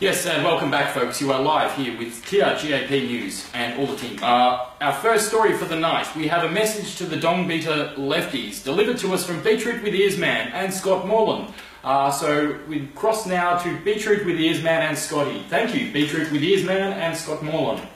Yes, and welcome back, folks. You are live here with TRGAP News and all the team. Our first story for the night, we have a message to the dong beater lefties, delivered to us from Beetroot with Ears Man and Scott Morland. So we cross now to Beetroot with Ears Man and Scotty. Thank you, Beetroot with Ears Man and Scott Morland.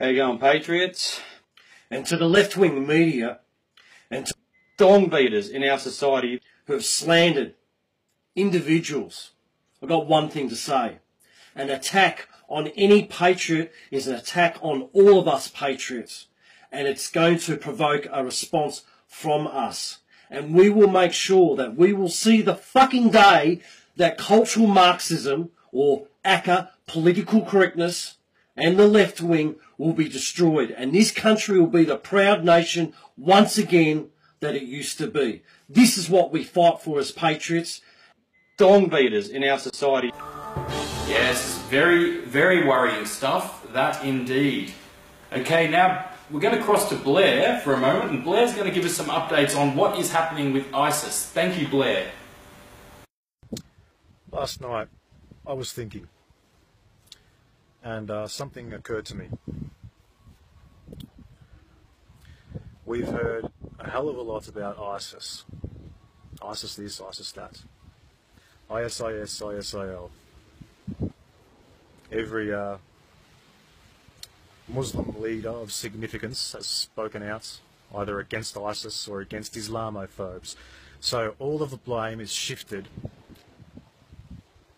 How you going, Patriots? And to the left-wing media and to dong beaters in our society who have slandered individuals, I've got one thing to say. An attack on any patriot is an attack on all of us patriots. And it's going to provoke a response from us. And we will make sure that we will see the fucking day that cultural Marxism, or ACCA, political correctness, and the left wing will be destroyed. And this country will be the proud nation once again that it used to be. This is what we fight for as patriots. Dong beaters in our society. Yes, very, very worrying stuff, that indeed. Okay, now we're going to cross to Blair for a moment, and Blair's going to give us some updates on what is happening with ISIS. Thank you, Blair. Last night, I was thinking, and something occurred to me. We've heard a hell of a lot about ISIS. ISIS this, ISIS that. ISIS, ISIL. Every Muslim leader of significance has spoken out either against ISIS or against Islamophobes. So all of the blame is shifted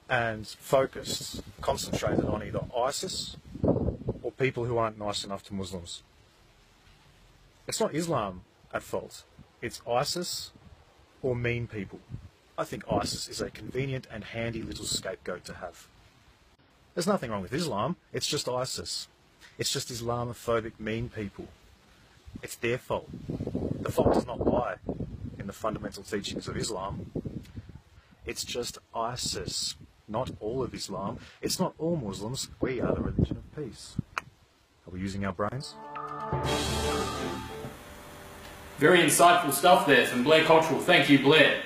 and focused, concentrated on either ISIS or people who aren't nice enough to Muslims. It's not Islam at fault. It's ISIS or mean people. I think ISIS is a convenient and handy little scapegoat to have. There's nothing wrong with Islam, it's just ISIS. It's just Islamophobic mean people. It's their fault. The fault does not lie in the fundamental teachings of Islam. It's just ISIS, not all of Islam. It's not all Muslims. We are the religion of peace. Are we using our brains? Very insightful stuff there from Blair Cottrell. Thank you, Blair.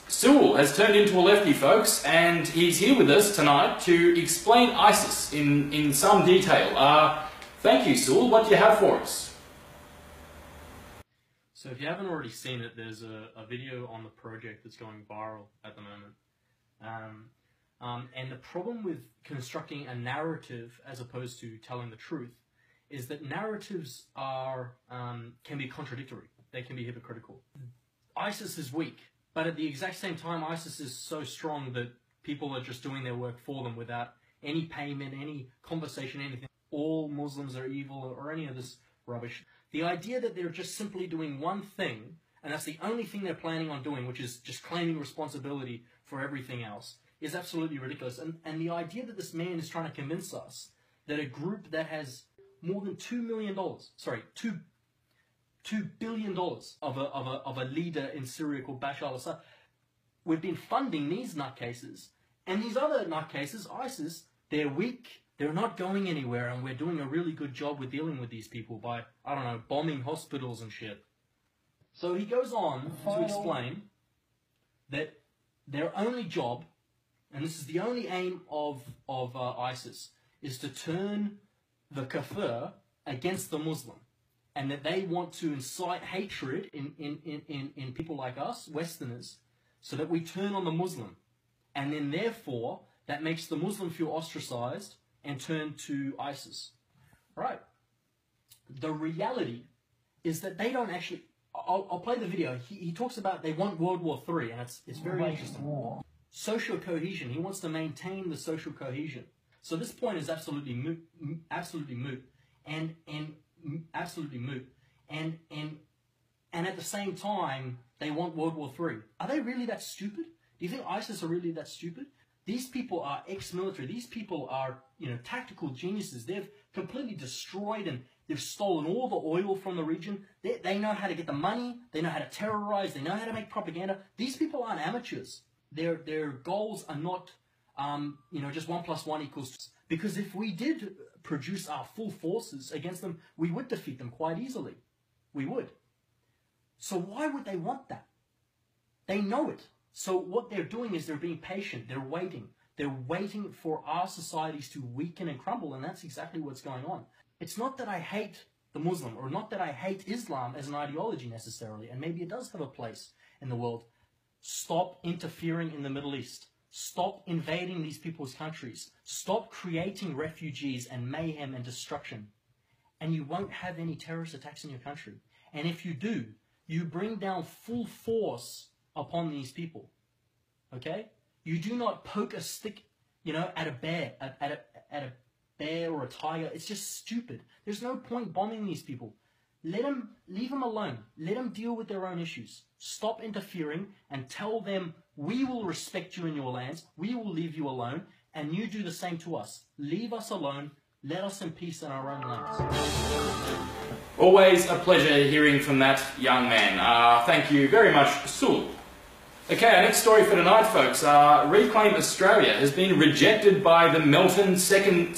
Sewell has turned into a lefty, folks, and he's here with us tonight to explain ISIS in some detail. Thank you, Sewell. What do you have for us? So if you haven't already seen it, there's a video on the project that's going viral at the moment. And the problem with constructing a narrative as opposed to telling the truth is that narratives can be contradictory. They can be hypocritical. ISIS is weak, but at the exact same time, ISIS is so strong that people are just doing their work for them without any payment, any conversation, anything. All Muslims are evil or any of this rubbish. The idea that they're just simply doing one thing, and that's the only thing they're planning on doing, which is just claiming responsibility for everything else, is absolutely ridiculous. And the idea that this man is trying to convince us that a group that has more than $2 billion of a leader in Syria called Bashar al-Assad. We've been funding these nutcases, and these other nutcases, ISIS, they're weak, they're not going anywhere, and we're doing a really good job with dealing with these people by, I don't know, bombing hospitals and shit. So he goes on to explain that their only job, and this is the only aim of ISIS, is to turn the kafir against the Muslim. And that they want to incite hatred in people like us, Westerners, so that we turn on the Muslim. And then therefore, that makes the Muslim feel ostracized and turn to ISIS. Right. The reality is that they don't actually... I'll play the video. He talks about they want World War III, and it's very interesting. Social cohesion. He wants to maintain the social cohesion. So this point is absolutely moot. Absolutely moot. And at the same time they want World War III. Are they really that stupid? Do you think ISIS are really that stupid? These people are ex-military. These people are, tactical geniuses. They've completely destroyed and they've stolen all the oil from the region. They know how to get the money. They know how to terrorize. They know how to make propaganda. These people aren't amateurs. Their goals are not just 1 + 1 = 2. Because if we did produce our full forces against them, we would defeat them quite easily. We would. So why would they want that? They know it. So what they're doing is they're being patient. They're waiting. They're waiting for our societies to weaken and crumble, and that's exactly what's going on. It's not that I hate the Muslim, or not that I hate Islam as an ideology necessarily, and maybe it does have a place in the world. Stop interfering in the Middle East. Stop invading these people's countries. Stop creating refugees and mayhem and destruction. And you won't have any terrorist attacks in your country. And if you do, you bring down full force upon these people. Okay? You do not poke a stick, at a bear, at a bear or a tiger. It's just stupid. There's no point bombing these people. Leave them alone. Let them deal with their own issues. Stop interfering and tell them, we will respect you in your lands, we will leave you alone, and you do the same to us. Leave us alone, let us in peace in our own lands. Always a pleasure hearing from that young man. Thank you very much, Sul. Okay, our next story for tonight, folks. Reclaim Australia has been rejected by the Melton Special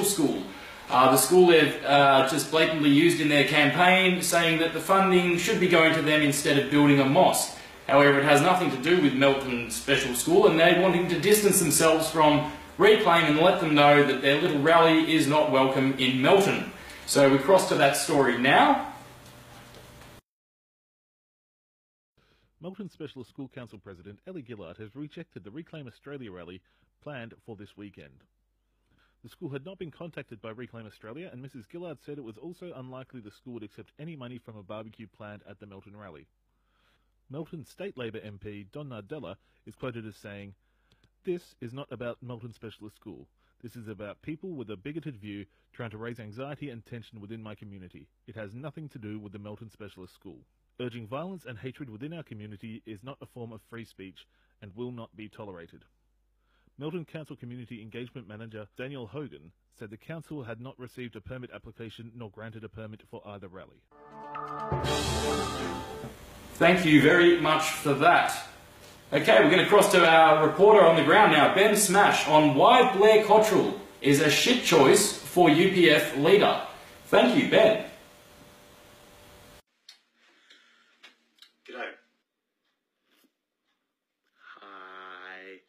School. The school they've just blatantly used in their campaign, saying that the funding should be going to them instead of building a mosque. However, it has nothing to do with Melton Special School, and they're wanting to distance themselves from Reclaim and let them know that their little rally is not welcome in Melton. So we cross to that story now. Melton Specialist School Council President Ellie Gillard has rejected the Reclaim Australia rally planned for this weekend. The school had not been contacted by Reclaim Australia, and Mrs. Gillard said it was also unlikely the school would accept any money from a barbecue planned at the Melton rally. Melton State Labor MP Don Nardella is quoted as saying, "This is not about Melton Specialist School. This is about people with a bigoted view trying to raise anxiety and tension within my community. It has nothing to do with the Melton Specialist School. Urging violence and hatred within our community is not a form of free speech and will not be tolerated." Melton Council Community Engagement Manager Daniel Hogan said the council had not received a permit application nor granted a permit for either rally. Thank you very much for that. Okay, we're going to cross to our reporter on the ground now, Ben Smash, on why Blair Cottrell is a shit choice for UPF leader. Thank you, Ben. G'day. Hi.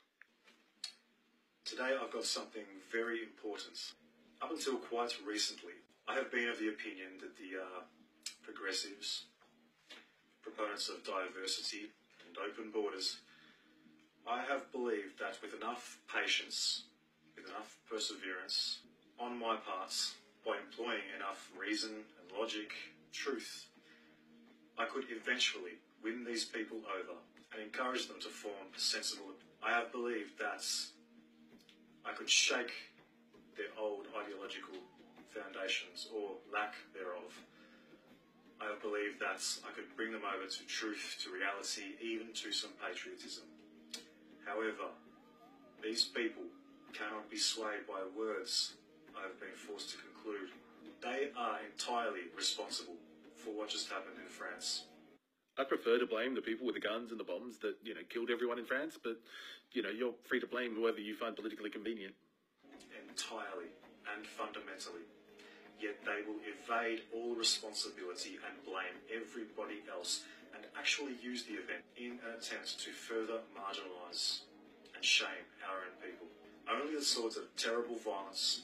Today I've got something very important. Up until quite recently, I have been of the opinion that the progressives, proponents of diversity and open borders, I have believed that with enough patience, with enough perseverance on my part, by employing enough reason and logic, truth, I could eventually win these people over and encourage them to form a sensible. I have believed that I could shake their old ideological foundations, or lack thereof. I have believed that I could bring them over to truth, to reality, even to some patriotism. However, these people cannot be swayed by words I have been forced to conclude. They are entirely responsible for what just happened in France. I'd prefer to blame the people with the guns and the bombs that, killed everyone in France, but, you're free to blame whoever you find politically convenient. Entirely and fundamentally. Yet they will evade all responsibility and blame everybody else and actually use the event in an attempt to further marginalise and shame our own people. Only the sort of terrible violence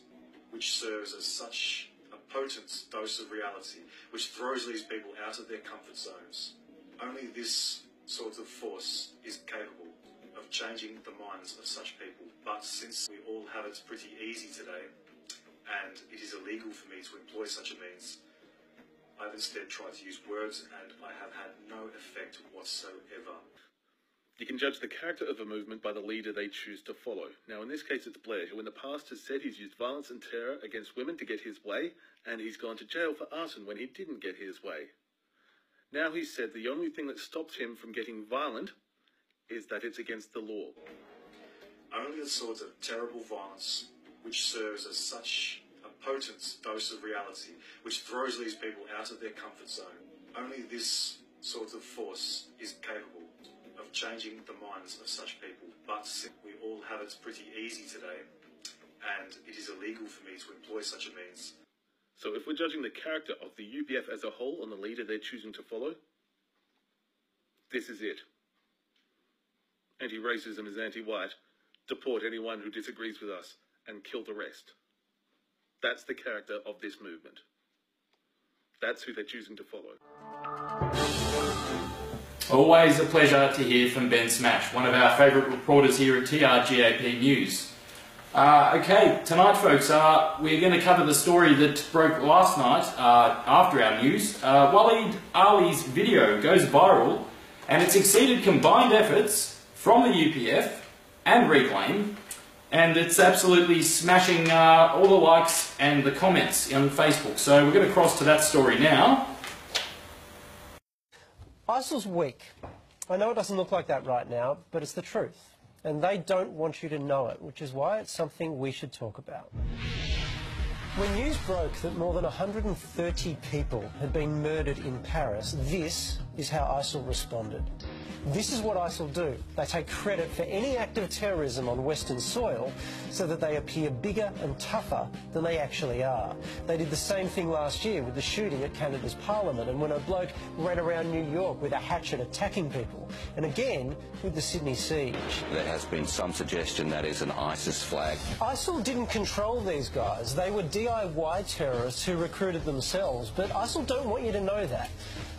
which serves as such a potent dose of reality, which throws these people out of their comfort zones. Only this sort of force is capable of changing the minds of such people. But since we all have it pretty easy today, and it is illegal for me to employ such a means, I've instead tried to use words, and I have had no effect whatsoever. You can judge the character of a movement by the leader they choose to follow. Now, in this case, it's Blair, who in the past has said he's used violence and terror against women to get his way, and he's gone to jail for arson when he didn't get his way. Now he's said the only thing that stops him from getting violent is that it's against the law. Only the sort of terrible violence which serves as such a potent dose of reality, which throws these people out of their comfort zone. Only this sort of force is capable of changing the minds of such people. But since we all have it pretty easy today, and it is illegal for me to employ such a means. So if we're judging the character of the UPF as a whole on the leader they're choosing to follow, this is it. anti-racism is anti-white, deport anyone who disagrees with us, and kill the rest. That's the character of this movement. That's who they're choosing to follow. Always a pleasure to hear from Ben Smash, one of our favourite reporters here at TRGAP News. Okay, tonight folks, we're going to cover the story that broke last night after our news. Waleed Ali's video goes viral and it's exceeded combined efforts from the UPF and Reclaim, and it's absolutely smashing all the likes and the comments on Facebook. So we're going to cross to that story now. ISIL's weak. I know it doesn't look like that right now, but it's the truth. And they don't want you to know it, which is why it's something we should talk about. When news broke that more than 130 people had been murdered in Paris, this is how ISIL responded. This is what ISIL do. They take credit for any act of terrorism on Western soil so that they appear bigger and tougher than they actually are. They did the same thing last year with the shooting at Canada's Parliament, and when a bloke ran around New York with a hatchet attacking people, and again with the Sydney siege. There has been some suggestion that is an ISIS flag. ISIL didn't control these guys. They were DIY terrorists who recruited themselves, but ISIL don't want you to know that.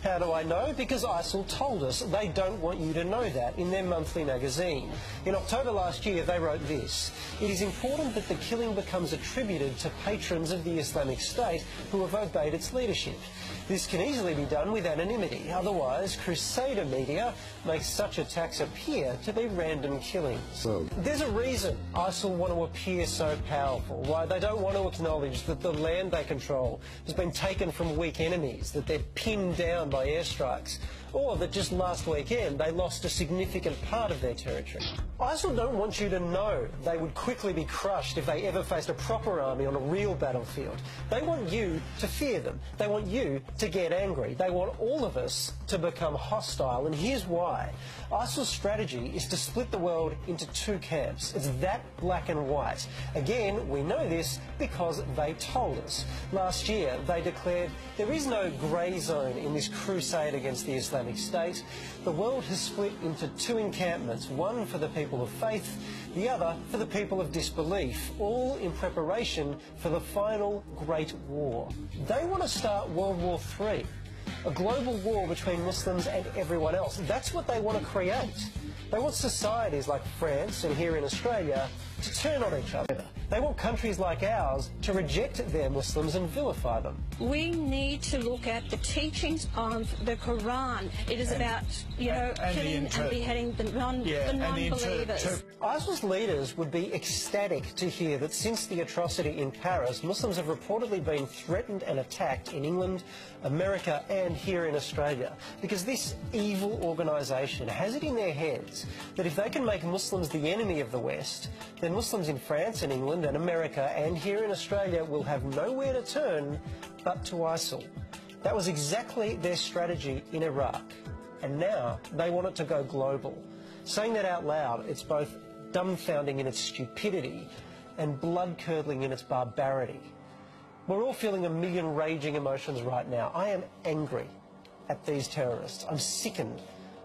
How do I know? Because ISIL told us they don't want you to know that in their monthly magazine. In October last year, they wrote this: "It is important that the killing becomes attributed to patrons of the Islamic State who have obeyed its leadership. This can easily be done with anonymity. Otherwise, Crusader media makes such attacks appear to be random killings." There's a reason ISIL want to appear so powerful, why they don't want to acknowledge that the land they control has been taken from weak enemies, that they're pinned down by airstrikes, or that just last weekend they lost a significant part of their territory. ISIL don't want you to know they would quickly be crushed if they ever faced a proper army on a real battlefield. They want you to fear them. They want you to get angry. They want all of us to become hostile, and here's why. ISIL's strategy is to split the world into two camps. It's that black and white. Again, we know this because they told us. Last year, they declared there is no grey zone in this crusade against the Islamic State. The world has split into two encampments, one for the people of faith, the other for the people of disbelief, all in preparation for the final Great War. They want to start World War III, a global war between Muslims and everyone else. That's what they want to create. They want societies like France and here in Australia to turn on each other. They want countries like ours to reject their Muslims and vilify them. We need to look at the teachings of the Quran. It is about, killing and beheading the non-believers. ISIL's leaders would be ecstatic to hear that since the atrocity in Paris, Muslims have reportedly been threatened and attacked in England, America and here in Australia, because this evil organisation has it in their heads that if they can make Muslims the enemy of the West, then Muslims in France and England and America and here in Australia will have nowhere to turn but to ISIL. That was exactly their strategy in Iraq, and now they want it to go global. Saying that out loud, it's both dumbfounding in its stupidity and blood-curdling in its barbarity. We're all feeling a million raging emotions right now. I am angry at these terrorists. I'm sickened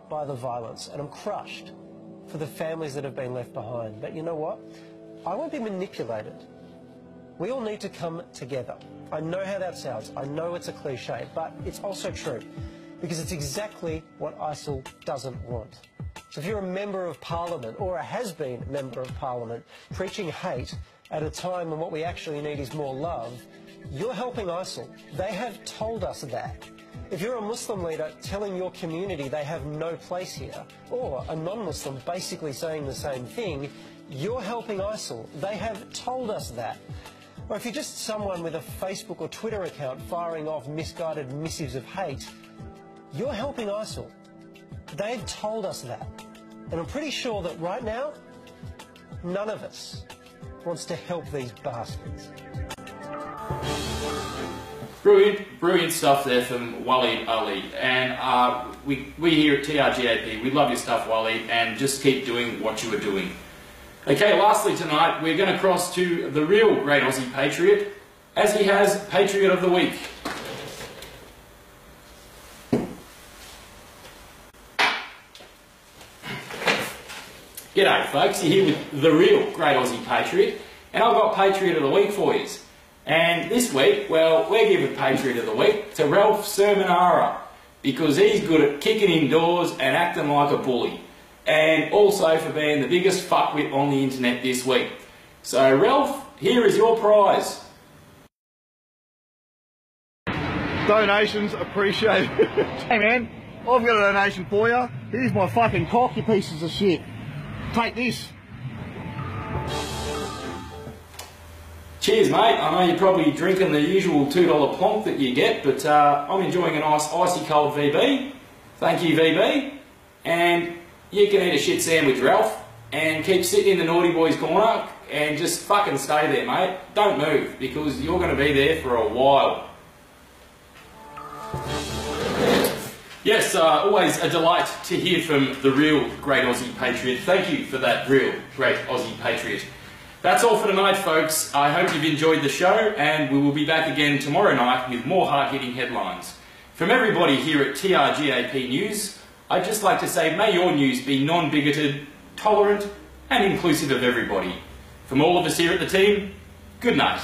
by the violence, and I'm crushed for the families that have been left behind. But you know what? I won't be manipulated. We all need to come together. I know how that sounds. I know it's a cliche, but it's also true, because it's exactly what ISIL doesn't want. So if you're a member of Parliament, or a has-been member of Parliament, preaching hate at a time when what we actually need is more love, you're helping ISIL. They have told us that. If you're a Muslim leader telling your community they have no place here, or a non-Muslim basically saying the same thing, you're helping ISIL. They have told us that. Or if you're just someone with a Facebook or Twitter account firing off misguided missives of hate, you're helping ISIL. They've told us that. And I'm pretty sure that right now, none of us wants to help these bastards. Brilliant stuff there from Waleed Ali. And we here at TRGAP, we love your stuff, Waleed, and just keep doing what you are doing. Okay, lastly tonight, we're going to cross to the real great Aussie patriot, as he has Patriot of the Week. G'day folks, you're here with the real Great Aussie Patriot, and I've got Patriot of the Week for you. And this week, well, we're giving Patriot of the Week to Ralph Sermonara, because he's good at kicking indoors and acting like a bully, and also for being the biggest fuckwit on the internet this week. So Ralph, here is your prize. Donations appreciated. Hey man, I've got a donation for you. Here's my fucking cock, you pieces of shit. Take this. Cheers mate, I know you're probably drinking the usual $2 plonk that you get, but I'm enjoying a nice icy cold VB. Thank you VB. And you can eat a shit sandwich Ralph, and keep sitting in the naughty boys corner and just fucking stay there mate. Don't move, because you're going to be there for a while. Yes, always a delight to hear from the real Great Aussie Patriot. Thank you for that real Great Aussie Patriot. That's all for tonight, folks. I hope you've enjoyed the show, and we will be back again tomorrow night with more hard-hitting headlines. From everybody here at TRGAP News, I'd just like to say may your news be non-bigoted, tolerant, and inclusive of everybody. From all of us here at the team, good night.